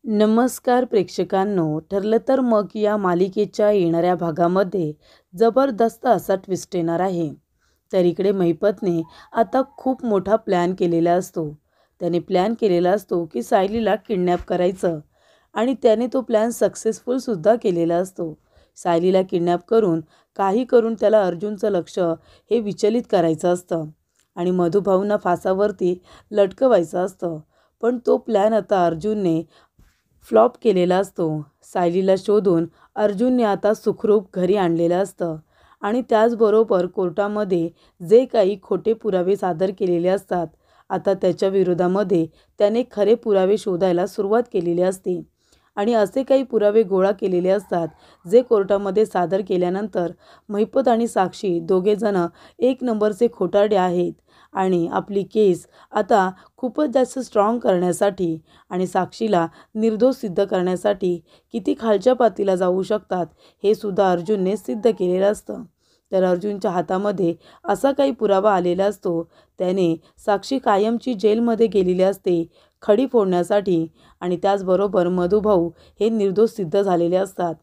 नमस्कार प्रेक्षकांनो. ठरलं तर मग या मालिकेच्या येणाऱ्या भागामध्ये जबरदस्त असा ट्विस्ट येणार आहे. तर इकडे महिपतने आता खूप मोठा प्लॅन केलेला असतो. त्याने प्लॅन केलेला असतो की सायलीला किडनॅप करायचं आणि त्याने तो प्लॅन सक्सेसफुलसुद्धा केलेला असतो. सायलीला किडनॅप करून काही करून त्याला अर्जुनचं लक्ष हे विचलित करायचं असतं आणि मधुभाऊंना फासावरती लटकवायचं असतं. पण तो प्लॅन आता अर्जुनने फ्लॉप केलेला असतो. सायलीला शोधून अर्जुनने आता सुखरूप घरी आणलेलं असतं आणि त्याचबरोबर कोर्टामध्ये जे काही खोटे पुरावे सादर केलेले असतात, आता त्याच्या विरोधामध्ये त्याने खरे पुरावे शोधायला सुरुवात केलेली असते आणि असे काही पुरावे गोळा केलेले असतात जे कोर्टामध्ये सादर केल्यानंतर महिपत आणि साक्षी दोघेजण एक नंबरचे खोटारडे आहेत आणि आपली केस आता खूपच जास्त स्ट्रॉंग करण्यासाठी आणि साक्षीला निर्दोष सिद्ध करण्यासाठी किती खालच्या पातळीला जाऊ शकतात हे सुद्धा अर्जुनने सिद्ध केलेलं असतं. तर अर्जुनच्या हातामध्ये असा काही पुरावा आलेला असतो. त्याने साक्षी कायमची जेलमध्ये गेलेली असते खडी फोडण्यासाठी आणि त्याचबरोबर मधुभाऊ हे निर्दोष सिद्ध झालेले असतात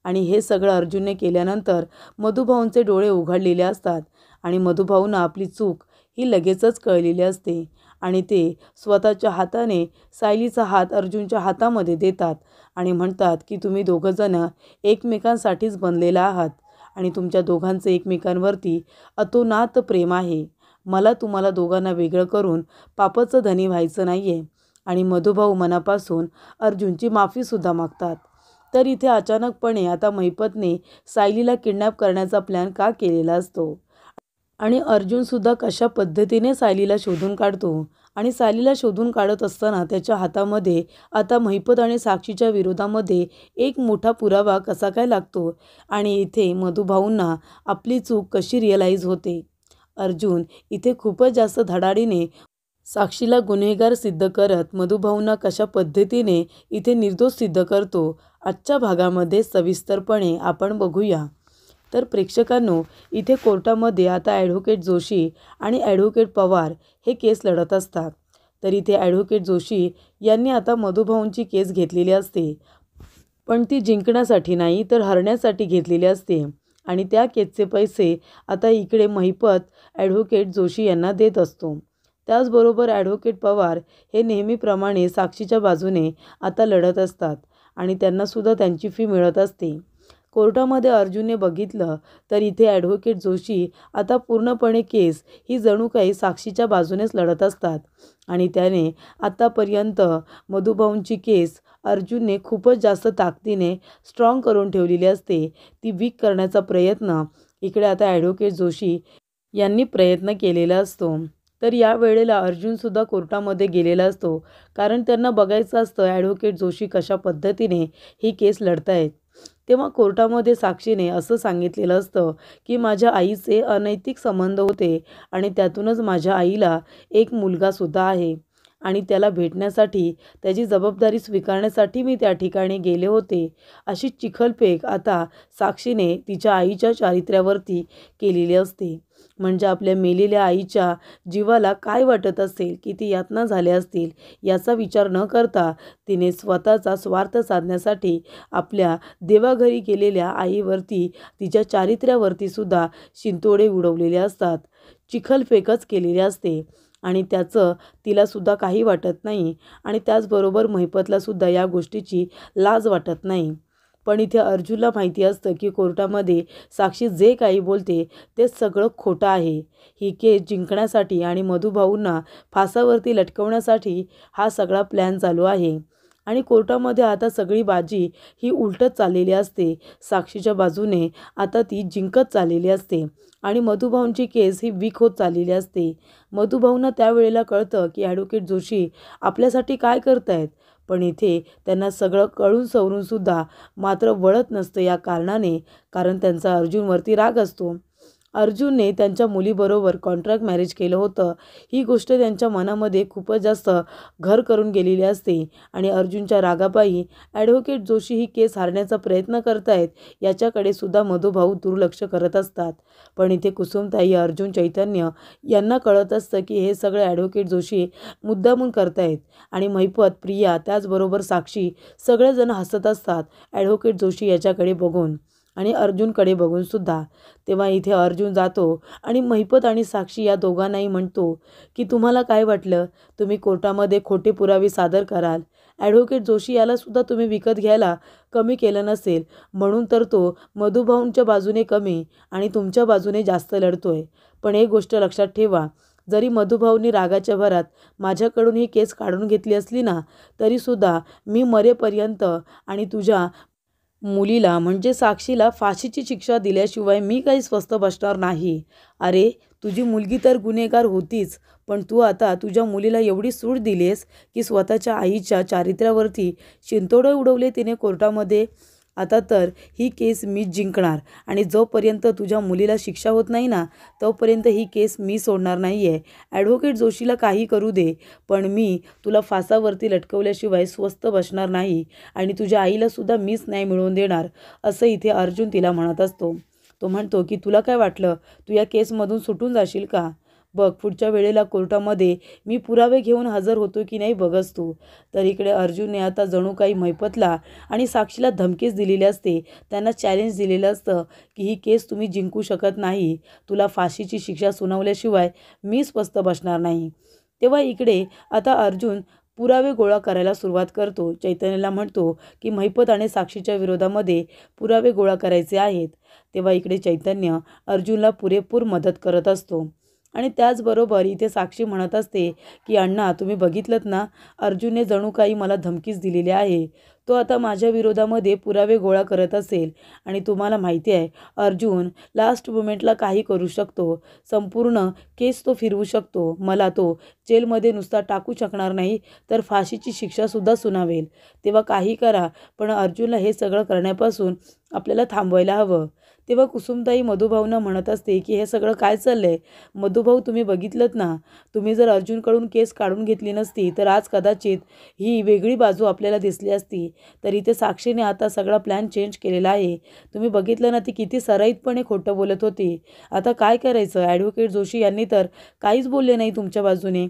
आणि हे सगळं अर्जुनने केल्यानंतर मधुभाऊंचे डोळे उघडलेले असतात आणि मधुभाऊंना आपली चूक ही लगेचच कळलेली असते आणि ते स्वतःच्या हाताने सायलीचा हात अर्जुनच्या हातामध्ये देतात आणि म्हणतात की तुम्ही दोघंजण एकमेकांसाठीच बनलेला आहात आणि तुमच्या दोघांचं एकमेकांवरती अतोनात प्रेम आहे. मला तुम्हाला दोघांना वेगळं करून पापाचं धनी व्हायचं नाही आहे आणि मधुभाऊ मनापासून अर्जुनची माफीसुद्धा मागतात. तर इथे अचानकपणे आता महिपतने सायलीला किडनॅप करण्याचा प्लॅन का केलेला असतो आणि अर्जुनसुद्धा कशा पद्धतीने सायलीला शोधून काढतो आणि सायलीला शोधून काढत असताना त्याच्या हातामध्ये आता महिपत आणि साक्षीच्या विरोधामध्ये एक मोठा पुरावा कसा काय लागतो आणि इथे मधुभाऊंना आपली चूक कशी रिअलाईज होते. अर्जुन इथे खूपच जास्त धडाडीने साक्षीला गुन्हेगार सिद्ध करत मधुभाऊंना कशा पद्धतीने इथे निर्दोष सिद्ध करतो, आजच्या भागामध्ये सविस्तरपणे आपण बघूया. तर प्रेक्षकांनो, इथे कोर्टामध्ये आता ॲडव्होकेट जोशी आणि ॲडव्होकेट पवार हे केस लढत असतात. तर इथे ॲडव्होकेट जोशी यांनी आता मधुभाऊंची केस घेतलेली असते, पण ती जिंकण्यासाठी नाही तर हरण्यासाठी घेतलेली असते आणि त्या केसचे पैसे आता इकडे महिपत ॲडव्होकेट जोशी यांना देत असतो. त्याचबरोबर ॲडव्होकेट पवार हे नेहमीप्रमाणे साक्षीच्या बाजूने आता लढत असतात आणि त्यांनासुद्धा त्यांची फी मिळत असते. कोर्टामध्ये अर्जुनने बघितलं तर इथे ॲडव्होकेट जोशी आता पूर्णपणे केस ही जणू काही साक्षीच्या बाजूनेच लढत असतात आणि त्याने आतापर्यंत मधुभाऊंची केस अर्जुनने खूपच जास्त ताकदीने स्ट्रॉंग करून ठेवलेली असते. ती वीक करण्याचा प्रयत्न इकडे आता ॲडव्होकेट जोशी यांनी प्रयत्न केलेला असतो. तर या वेळेला अर्जुनसुद्धा कोर्टामध्ये गेलेला असतो कारण त्यांना बघायचं असतं ॲडव्होकेट जोशी कशा पद्धतीने ही केस लढतायत. तेव्हा कोर्टामध्ये साक्षीने असं सांगितलेलं असतं की माझ्या आईचे अनैतिक संबंध होते आणि त्यातूनच माझ्या आईला एक मुलगासुद्धा आहे आणि त्याला भेटण्यासाठी त्याची जबाबदारी स्वीकारण्यासाठी मी त्या ठिकाणी गेले होते. अशी चिखलफेक आता साक्षीने तिच्या आईच्या चारित्र्यावरती केलेली असते. म्हणजे आपल्या मेलेल्या आईच्या जीवाला काय वाटत असेल, किती यातना झाल्या असतील याचा विचार न करता तिने स्वतःचा स्वार्थ साधण्यासाठी आपल्या देवाघरी गेलेल्या आईवरती तिच्या चारित्र्यावरती सुद्धा शिंतोडे उडवलेले असतात. चिखलफेकच केलेली असते आणि त्याचं तिलासुद्धा काही वाटत नाही आणि त्याचबरोबर महिपतलासुद्धा या गोष्टीची लाज वाटत नाही. पण इथे अर्जुनला माहिती असतं की कोर्टामध्ये साक्षी जे काही बोलते ते सगळं खोटं आहे. ही केस जिंकण्यासाठी आणि मधुभाऊंना फासावरती लटकवण्यासाठी हा सगळा प्लॅन चालू आहे आणि कोर्टामध्ये आता सगळी बाजी ही उलटत चाललेली असते. साक्षीच्या बाजूने आता ती जिंकत चाललेली असते आणि मधुभाऊंची केस ही वीक होत चाललेली असते. मधुभाऊंना त्यावेळेला कळतं की ॲडव्होकेट जोशी आपल्यासाठी काय करतायत, पण इथे त्यांना सगळं कळून सवरून सुद्धा मात्र वळत नसतं या कारणाने, कारण त्यांचा अर्जुनवरती राग असतो अर्जुनने त्यांच्या मुलीबरोबर कॉन्ट्रॅक्ट मॅरेज केलं होतं, ही गोष्ट त्यांच्या मनामध्ये खूपच जास्त घर करून गेलेली असते आणि अर्जुनच्या रागापायी ॲडव्होकेट जोशी ही केस हारण्याचा प्रयत्न करतायत याच्याकडे सुद्धा मधुभाऊ दुर्लक्ष करत असतात. पण इथे कुसुमताई, अर्जुन, चैतन्य यांना कळत असतं की हे सगळे ॲडव्होकेट जोशी मुद्दामून करतायत आणि महिपत, प्रिया, त्याचबरोबर साक्षी सगळेजण हसत असतात ॲडव्होकेट जोशी याच्याकडे बघून आणि अर्जुनकडे बघून सुद्धा. तेव्हा इथे अर्जुन जातो आणि महिपत आणि साक्षी या दोघांनाही म्हणतो की तुम्हाला काय वाटलं, तुम्ही कोर्टामध्ये खोटे पुरावे सादर कराल, ॲडव्होकेट जोशी याला सुद्धा तुम्ही विकत घ्यायला कमी केलं नसेल, म्हणून तर तो मधुभाऊंच्या बाजूने कमी आणि तुमच्या बाजूने जास्त लढतोय. पण एक गोष्ट लक्षात ठेवा, जरी मधुभाऊंनी रागाच्या भरात माझ्याकडून ही केस काढून घेतली असली ना, तरीसुद्धा मी मरेपर्यंत आणि तुझ्या मुलीला म्हणजे साक्षीला फाशीची शिक्षा दिल्याशिवाय मी काही स्वस्थ बसणार नाही. अरे, तुझी मुलगी तर गुन्हेगार होतीच, पण तू आता तुझ्या मुलीला एवढी सूट दिलीस की स्वतःच्या आईच्या चारित्र्यावरती शिंतोडे उडवले तिने कोर्टामध्ये. आता तर ही केस मीच जिंकणार आणि जोपर्यंत तुझ्या मुलीला शिक्षा होत नाही ना, तोपर्यंत ही केस मी सोडणार नाही आहे. ॲडव्होकेट जोशीला काही करू दे, पण मी तुला फासावरती लटकवल्याशिवाय स्वस्थ बसणार नाही आणि तुझ्या आईलासुद्धा मीच न्याय मिळवून देणार, असं इथे अर्जुन तिला म्हणत असतो. तो म्हणतो की तुला काय वाटलं, तू या केसमधून सुटून जाशील का? बघ, पुढच्या वेळेला कोर्टामध्ये मी पुरावे घेऊन हजर होतो की नाही बघच तू. तर इकडे अर्जुनने आता जणू काही महिपतला आणि साक्षीला धमकीच दिलेली असते, त्यांना चॅलेंज दिलेलं असतं की ही केस तुम्ही जिंकू शकत नाही, तुला फाशीची शिक्षा सुनावल्याशिवाय मी स्वस्थ बसणार नाही. तेव्हा इकडे आता अर्जुन पुरावे गोळा करायला सुरुवात करतो. चैतन्याला म्हणतो की महिपत आणि साक्षीच्या विरोधामध्ये पुरावे गोळा करायचे आहेत. तेव्हा इकडे चैतन्य अर्जुनला पुरेपूर मदत करत असतो आणि त्याचबरोबर इथे साक्षी म्हणत असते की अण्णा, तुम्ही बघितलंत ना, अर्जुनने जणू काही मला धमकीच दिलेली आहे. तो आता माझ्या विरोधामध्ये पुरावे गोळा करत असेल आणि तुम्हाला माहिती आहे, अर्जुन लास्ट मोमेंटला काही करू शकतो, संपूर्ण केस तो फिरवू शकतो. मला तो जेलमध्ये नुसता टाकू शकणार नाही, तर फाशीची शिक्षासुद्धा सुनावेल. तेव्हा काही करा, पण अर्जुनला हे सगळं करण्यापासून आपल्याला थांबवायला हवं. तेव्हा कुसुमताई मधुभाऊंना म्हणत असते की हे सगळं काय चाललंय? मधुभाऊ, तुम्ही बघितलंत ना, तुम्ही जर अर्जुनकडून केस काढून घेतली नसती तर आज कदाचित ही वेगळी बाजू आपल्याला दिसली असती. तर इथे साक्षीने आता सगळा प्लॅन चेंज केलेला आहे. तुम्ही बघितलं ना, ती किती सराईतपणे खोटं बोलत होती. आता काय करायचं? ॲडव्होकेट जोशी यांनी तर काहीच बोलले नाही तुमच्या बाजूने.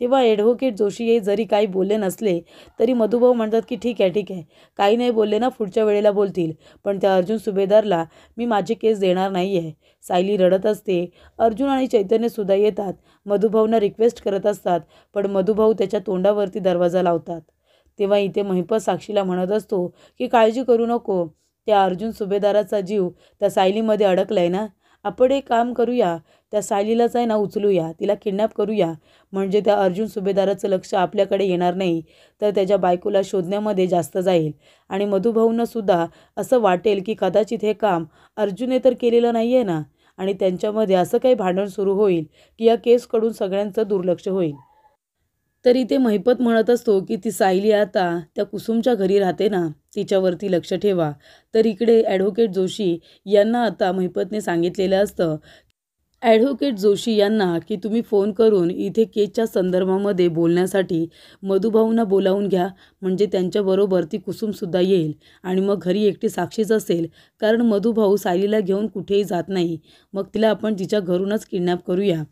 तेव्हा ॲडव्होकेट जोशी हे जरी काही बोलले नसले तरी मधुभाऊ म्हणतात की ठीक आहे, ठीक आहे, काही नाही बोलले ना, पुढच्या वेळेला बोलतील, पण त्या अर्जुन सुभेदारला मी माझी केस देणार नाही आहे. सायली रडत असते. अर्जुन आणि चैतन्यसुद्धा येतात, मधुभाऊंना रिक्वेस्ट करत असतात, पण मधुभाऊ त्याच्या तोंडावरती दरवाजा लावतात. तेव्हा इथे महिपत साक्षीला म्हणत असतो की काळजी करू नको, त्या अर्जुन सुभेदाराचा जीव त्या सायलीमध्ये अडकलाय ना, आपण एक काम करूया, त्या सायलीलाच आहे ना उचलूया, तिला किडनॅप करूया, म्हणजे त्या अर्जुन सुभेदाराचं लक्ष आपल्याकडे येणार नाही, तर त्याच्या बायकोला शोधण्यामध्ये जास्त जाईल आणि मधुभाऊंनासुद्धा असं वाटेल की कदाचित हे काम अर्जुनने तर केलेलं नाही आहे ना, आणि त्यांच्यामध्ये असं काही भांडण सुरू होईल की या केसकडून सगळ्यांचं दुर्लक्ष होईल. तर इथे महिपत म्हणत असतो की ती सायली आता त्या कुसुमच्या घरी राहते ना, तिच्यावरती लक्ष ठेवा. तर इकडे ॲडव्होकेट जोशी यांना आता महिपतने सांगितलेलं असतं, ॲडव्होकेट जोशी यांना की तुम्ही फोन करून इथे केसच्या संदर्भामध्ये बोलण्यासाठी मधुभाऊंना बोलावून घ्या, म्हणजे त्यांच्याबरोबर ती कुसुमसुद्धा येईल आणि मग घरी एकटी साक्षीच असेल, कारण मधुभाऊ सायलीला घेऊन कुठेही जात नाही, मग तिला आपण तिच्या घरूनच किडनॅप करूया.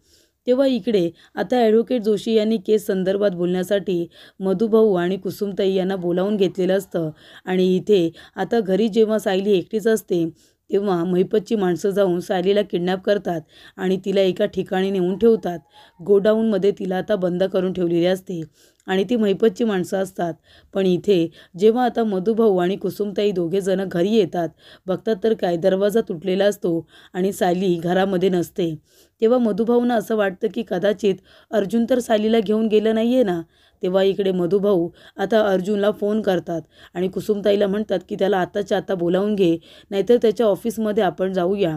तेव्हा इकडे आता ॲडव्होकेट जोशी यांनी केस संदर्भात बोलण्यासाठी मधुभाऊ आणि कुसुमताई यांना बोलावून घेतलेलं असतं आणि इथे आता घरी जेव्हा सायली एकटीच असते तेव्हा महिपतची माणसं जाऊन सायलीला किडनॅप करतात आणि तिला एका ठिकाणी नेऊन ठेवतात. गोडाऊनमध्ये तिला आता बंद करून ठेवलेली असते आणि ती महिपतची माणसं असतात. पण इथे जेव्हा आता मधुभाऊ आणि कुसुमताई दोघेजणं घरी येतात, बघतात तर काय, दरवाजा तुटलेला असतो आणि सायली घरामध्ये नसते. तेव्हा मधुभाऊंना असं वाटतं की कदाचित अर्जुन तर सायलीला घेऊन गेलं नाही आहे ना. तेव्हा इकडे मधुभाऊ आता अर्जुनला फोन करतात आणि कुसुमताईला म्हणतात की त्याला आत्ताच्या आत्ता बोलावून घे, नाहीतर त्याच्या ऑफिसमध्ये आपण जाऊया.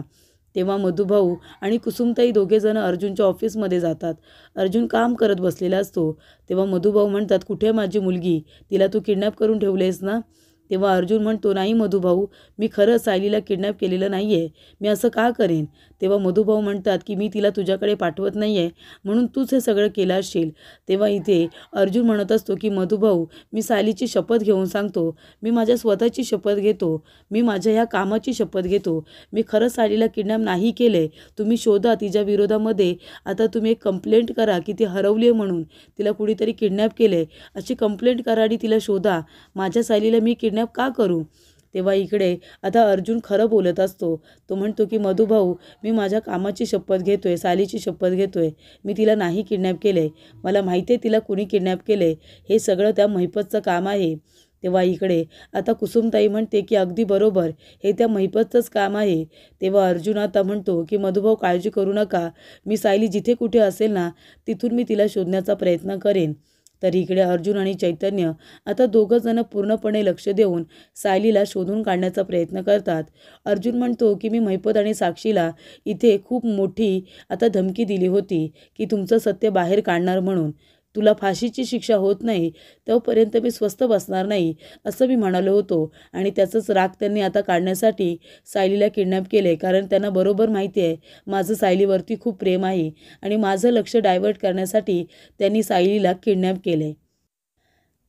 तेव्हा मधुभाऊ आणि कुसुमताई दोघेजणं अर्जुनच्या ऑफिसमध्ये जातात. अर्जुन काम करत बसलेला असतो. तेव्हा मधुभाऊ म्हणतात, कुठे माझी मुलगी, तिला तू किडनॅप करून ठेवलेस ना? तेव्हा अर्जुन म्हणतो, नाही मधुभाऊ, मी खरं सायलीला किडनॅप केलेलं नाही आहे. मी असं का करेन? तेव्हा मधुभाऊ म्हणतात की मी तिला तुझ्याकडे पाठवत नाही आहे म्हणून तूच हे सगळं केलं असशील. तेव्हा इथे अर्जुन म्हणत असतो की मधुभाऊ, मी सायलीची शपथ घेऊन सांगतो, मी माझ्या स्वतःची शपथ घेतो, मी माझ्या ह्या कामाची शपथ घेतो, मी खरं सायलीला किडनॅप नाही केले. तुम्ही शोधा तिच्या विरोधामध्ये, आता तुम्ही एक कंप्लेंट करा की ती हरवली आहे म्हणून, तिला कुणीतरी किडनॅप केले, अशी कंप्लेंट करा आणि तिला शोधा. माझ्या सायलीला मी किडनॅप का करू? तेव्हा इकडे आता अर्जुन खरं बोलत असतो. तो म्हणतो की मधुभाऊ, मी माझ्या कामाची शपथ घेतोय, सायलीची शपथ घेतोय, मी तिला नाही किडनॅप केले. मला माहिती आहे तिला कुणी किडनॅप केले, हे सगळं त्या महिपतचं काम आहे. तेव्हा इकडे आता कुसुमताई म्हणते की अगदी बरोबर, हे त्या महिपतचंच काम आहे. तेव्हा अर्जुन आता म्हणतो की मधुभाऊ काळजी करू नका, मी सायली जिथे कुठे असेल ना तिथून मी तिला शोधण्याचा प्रयत्न करेन. तर इकडे अर्जुन आणि चैतन्य आता दोघं जण पूर्णपणे लक्ष देऊन सायलीला शोधून काढण्याचा प्रयत्न करतात. अर्जुन म्हणतो की मी महिपत आणि साक्षीला इथे खूप मोठी आता धमकी दिली होती की तुमचं सत्य बाहेर काढणार म्हणून, तुला फाशीची शिक्षा होत नाही तोपर्यंत मी स्वस्थ बसणार नाही असं मी म्हणालो होतो. आणि त्याचंच राग त्यांनी आता काढण्यासाठी सायलीला किडनॅप केले, कारण त्यांना बरोबर माहिती आहे माझं सायलीवरती खूप प्रेम आहे आणि माझं लक्ष डायव्हर्ट करण्यासाठी त्यांनी सायलीला किडनॅप केले.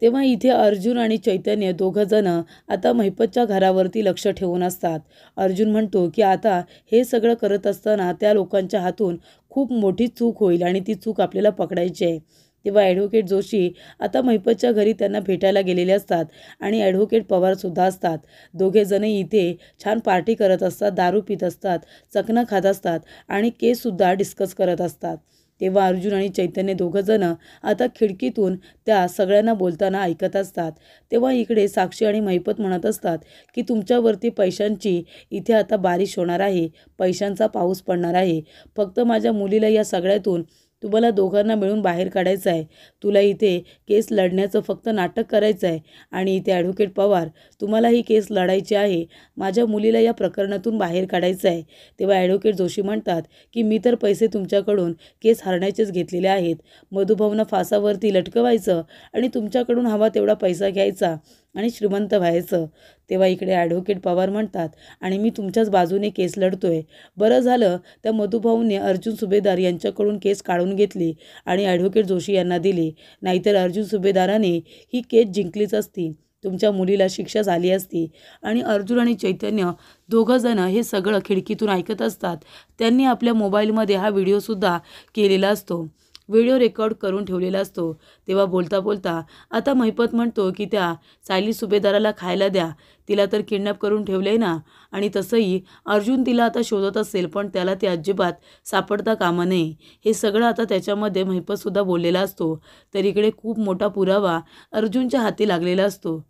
तेव्हा इथे अर्जुन आणि चैतन्य दोघं जण आता महिपतच्या घरावरती लक्ष ठेवून असतात. अर्जुन म्हणतो की आता हे सगळं करत असताना त्या लोकांच्या हातून खूप मोठी चूक होईल आणि ती चूक आपल्याला पकडायची आहे. तेव्हा ॲडव्होकेट जोशी आता महिपतच्या घरी त्यांना भेटायला गेलेले असतात आणि ॲडव्होकेट पवारसुद्धा असतात. दोघे जण इथे छान पार्टी करत असतात, दारू पित असतात, चकना खात असतात आणि केससुद्धा डिस्कस करत असतात. तेव्हा अर्जुन आणि चैतन्य दोघं जण आता खिडकीतून त्या सगळ्यांना बोलताना ऐकत असतात. तेव्हा इकडे साक्षी आणि महिपत म्हणत असतात की तुमच्यावरती पैशांची इथे आता बारिश होणार आहे, पैशांचा पाऊस पडणार आहे. फक्त माझ्या मुलीला या सगळ्यातून तुम्हाला दोघांना मिळून बाहेर काढायचं आहे. तुला इथे केस लढण्याचं फक्त नाटक करायचं आहे आणि इथे ॲडव्होकेट पवार, तुम्हाला ही केस लढायची आहे. माझ्या मुलीला या प्रकरणातून बाहेर काढायचं आहे. तेव्हा ॲडव्होकेट जोशी म्हणतात की मी तर पैसे तुमच्याकडून केस हरण्याचेच घेतलेले आहेत. मधुभाऊंना फासावरती लटकवायचं आणि तुमच्याकडून हवा तेवढा पैसा घ्यायचा आणि श्रीमंत व्हायचं. तेव्हा इकडे ॲडव्होकेट पवार म्हणतात, आणि मी तुमच्याच बाजूने केस लढतोय. बरं झालं त्या मधुभाऊंनी अर्जुन सुभेदार यांच्याकडून केस काढून घेतली आणि ॲडव्होकेट जोशी यांना दिली, नाहीतर अर्जुन सुभेदाराने ही केस जिंकलीच असती, तुमच्या मुलीला शिक्षा झाली असती. आणि अर्जुन आणि चैतन्य दोघं जण हे सगळं खिडकीतून ऐकत असतात. त्यांनी आपल्या मोबाईलमध्ये हा व्हिडिओसुद्धा केलेला असतो, व्हिडिओ रेकॉर्ड करून ठेवलेला असतो. तेव्हा बोलता बोलता आता महिपत म्हणतो की त्या सायली सुभेदाराला खायला द्या, तिला तर किडनॅप करून ठेवलं आहे ना. आणि तसंही अर्जुन तिला आता शोधत असेल पण त्याला ते अजिबात सापडता कामा नये, हे सगळं आता त्याच्यामध्ये महिपतसुद्धा बोललेला असतो. तर इकडे खूप मोठा पुरावा अर्जुनच्या हाती लागलेला असतो.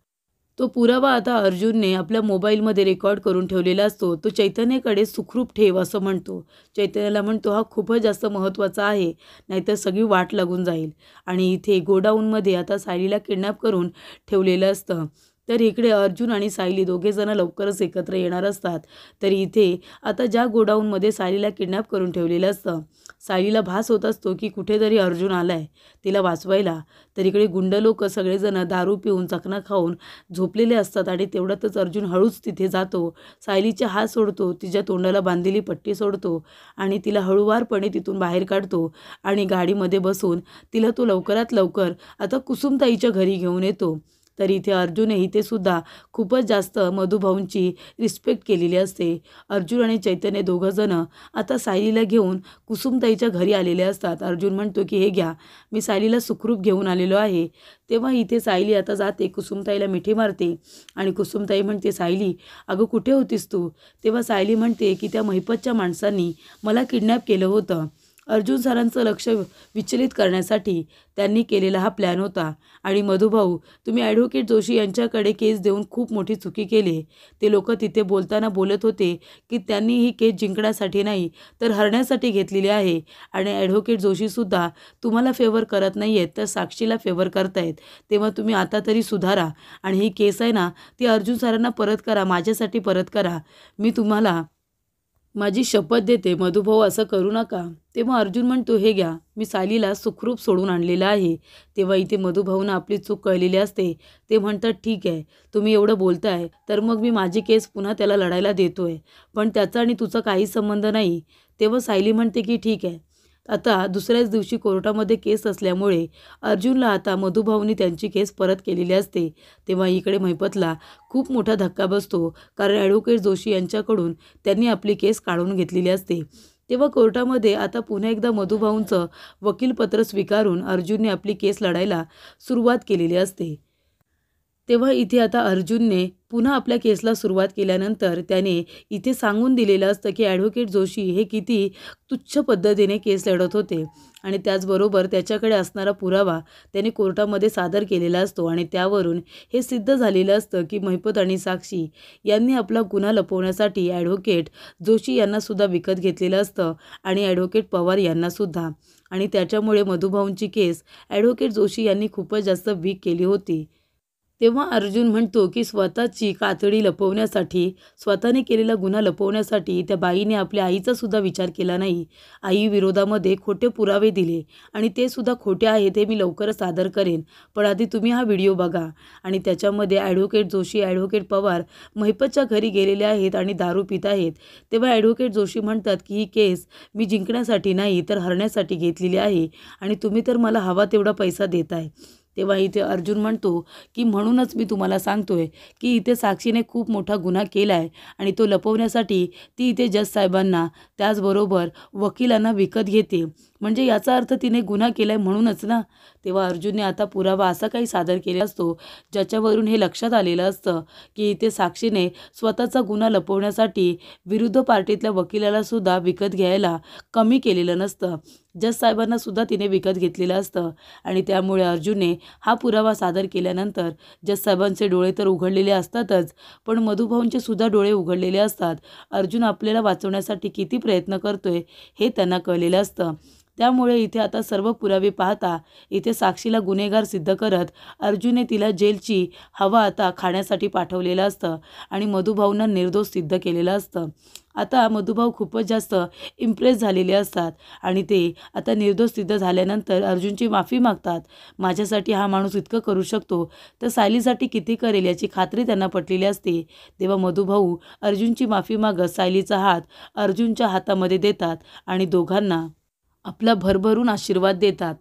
तो पुरावा आता अर्जुनने आपल्या मोबाईलमध्ये रेकॉर्ड करून ठेवलेला असतो. तो चैतन्यकडे सुखरूप ठेव असं म्हणतो. चैतन्याला म्हणतो हा खूपच जास्त महत्त्वाचा आहे, नाहीतर सगळी वाट लागून जाईल. आणि इथे गोडाऊनमध्ये आता सायलीला किडनॅप करून ठेवलेलं असतं. तर इकडे अर्जुन आणि सायली दोघे जण लवकरच एकत्र येणार असतात. तर इथे आता ज्या गोडाऊनमध्ये सायलीला किडनॅप करून ठेवलेलं असतं, सायलीला भास होत असतो की कुठेतरी अर्जुन आलाय तिला वाचवायला. तर इकडे गुंड लोक सगळेजण दारू पिऊन चकना खाऊन झोपलेले असतात आणि तेवढ्यातच अर्जुन हळूच तिथे जातो, सायलीचे हात सोडतो, तिच्या तोंडाला बांधलेली पट्टी सोडतो आणि तिला हळूवारपणे तिथून बाहेर काढतो आणि गाडीमध्ये बसून तिला तो लवकरात लवकर आता कुसुमताईच्या घरी घेऊन येतो. तर इथे अर्जुनही ते सुद्धा खूपच जास्त मधुभाऊंची रिस्पेक्ट केलेली असते. अर्जुन आणि चैतन्य दोघं जण आता सायलीला घेऊन कुसुमताईच्या घरी आलेले असतात. अर्जुन म्हणतो की हे घ्या, मी सायलीला सुखरूप घेऊन आलेलो आहे. तेव्हा इथे सायली आता जाते, कुसुमताईला मिठी मारते आणि कुसुमताई म्हणते, सायली अगं कुठे होतीस तू? तेव्हा सायली म्हणते की त्या महिपतच्या माणसांनी मला किडनॅप केलं होतं. अर्जुन सरांचं लक्ष विचलित करण्यासाठी त्यांनी केलेला हा प्लॅन होता. आणि मधुभाऊ, तुम्ही ॲडव्होकेट जोशी यांच्याकडे केस देऊन खूप मोठी चुकी केली. ते लोक तिथे बोलताना बोलत होते की त्यांनी ही केस जिंकण्यासाठी नाही तर हरण्यासाठी घेतलेली आहे. आणि ॲडव्होकेट जोशीसुद्धा तुम्हाला फेवर करत नाही आहेत तर साक्षीला फेवर करतायत. तेव्हा तुम्ही आता तरी सुधारा आणि ही केस आहे ना ती अर्जुन सरांना परत करा, माझ्यासाठी परत करा. मी तुम्हाला माझी शपथ देते मधुभाऊ असं करू नका. तेव्हा अर्जुन म्हणतो, हे घ्या, मी सायलीला सुखरूप सोडून आणलेलं आहे. तेव्हा इथे मधुभाऊंना आपली चूक कळलेली असते. ते म्हणतात, ठीक आहे, तुम्ही एवढं बोलताय तर मग मी माझी केस पुन्हा त्याला लढायला देतोय, पण त्याचा आणि तुझा काही संबंध नाही. तेव्हा सायली म्हणते की ठीक आहे. आता दुसऱ्याच दिवशी कोर्टामध्ये केस असल्यामुळे अर्जुनला आता मधुभाऊंनी त्यांची केस परत केलेली असते. तेव्हा इकडे महिपतला खूप मोठा धक्का बसतो, कारण ॲडव्होकेट जोशी यांच्याकडून त्यांनी आपली केस काढून घेतलेली असते. तेव्हा कोर्टामध्ये आता पुन्हा एकदा मधुभाऊंचं वकीलपत्र स्वीकारून अर्जुनने आपली केस लढायला सुरुवात केलेली असते. तेव्हा इथे आता अर्जुनने पुन्हा आपल्या केसला सुरुवात केल्यानंतर त्याने इथे सांगून दिलेलं असतं की ॲडव्होकेट जोशी हे किती तुच्छ पद्धतीने केस लढत होते आणि त्याचबरोबर त्याच्याकडे असणारा पुरावा त्याने कोर्टामध्ये सादर केलेला असतो आणि त्यावरून हे सिद्ध झालेलं असतं की महिपत आणि साक्षी यांनी आपला गुन्हा लपवण्यासाठी ॲडव्होकेट जोशी यांनासुद्धा विकत घेतलेलं असतं आणि ॲडव्होकेट पवार यांनासुद्धा, आणि त्याच्यामुळे मधुभाऊंची केस ॲडव्होकेट जोशी यांनी खूपच जास्त वीक केली होती. तेव्हा अर्जुन म्हणतो की स्वतःची कातडी लपवण्यासाठी, स्वतःने केलेला गुन्हा लपवण्यासाठी त्या बाईने आपल्या आईचा सुद्धा विचार केला नाही. आई विरोधामध्ये खोटे पुरावे दिले आणि ते सुद्धा खोटे आहे, ते मी लवकरच सादर करेन, पण आधी तुम्ही हा व्हिडिओ बघा. आणि त्याच्यामध्ये ॲडव्होकेट जोशी, ॲडव्होकेट पवार महिपतच्या घरी गेलेले आहेत आणि दारू पित आहेत. तेव्हा ॲडव्होकेट जोशी म्हणतात की ही केस मी जिंकण्यासाठी नाही तर हरण्यासाठी घेतलेली आहे आणि तुम्ही तर मला हवा तेवढा पैसा देताय. तेव्हा इथे अर्जुन म्हणतो की म्हणूनच मी तुम्हाला सांगतोय की इथे साक्षीने खूप मोठा गुन्हा केला आहे आणि तो लपवण्यासाठी ती इथे जज साहेबांना त्याचबरोबर वकिलांना विकत घेते, म्हणजे याचा अर्थ तिने गुन्हा केला आहे म्हणूनच ना. तेव्हा अर्जुनने आता पुरावा असा काही सादर केला असतो ज्याच्यावरून हे लक्षात आलेलं असतं की इथे साक्षीने स्वतःचा गुन्हा लपवण्यासाठी विरुद्ध पार्टीतल्या वकिलाला सुद्धा विकत घ्यायला कमी केलेलं नसतं, जज साहेबांना सुद्धा तिने विकत घेतलेलं असतं. आणि त्यामुळे अर्जुनने हा पुरावा सादर केल्यानंतर जज साहेबांचे डोळे तर उघडलेले असतातच, पण मधुभाऊंचे सुद्धा डोळे उघडलेले असतात. अर्जुन आपल्याला वाचवण्यासाठी किती प्रयत्न करतोय हे त्यांना कळलेलं असतं. त्यामुळे इथे आता सर्व पुरावे पाहता इथे साक्षीला गुन्हेगार सिद्ध करत अर्जुनने तिला जेलची हवा आता खाण्यासाठी पाठवलेलं असतं आणि मधुभाऊंना निर्दोष सिद्ध केलेलं असतं. आता मधुभाऊ खूपच जास्त इम्प्रेस झालेले असतात आणि ते आता निर्दोष सिद्ध झाल्यानंतर अर्जुनची माफी मागतात. माझ्यासाठी हा माणूस इतकं करू शकतो तर सायलीसाठी किती करेल याची खात्री त्यांना पटलेली असते. तेव्हा मधुभाऊ अर्जुनची माफी मागत सायलीचा हात अर्जुनच्या हातामध्ये देतात आणि दोघांना आपला भरभरून आशीर्वाद देतात.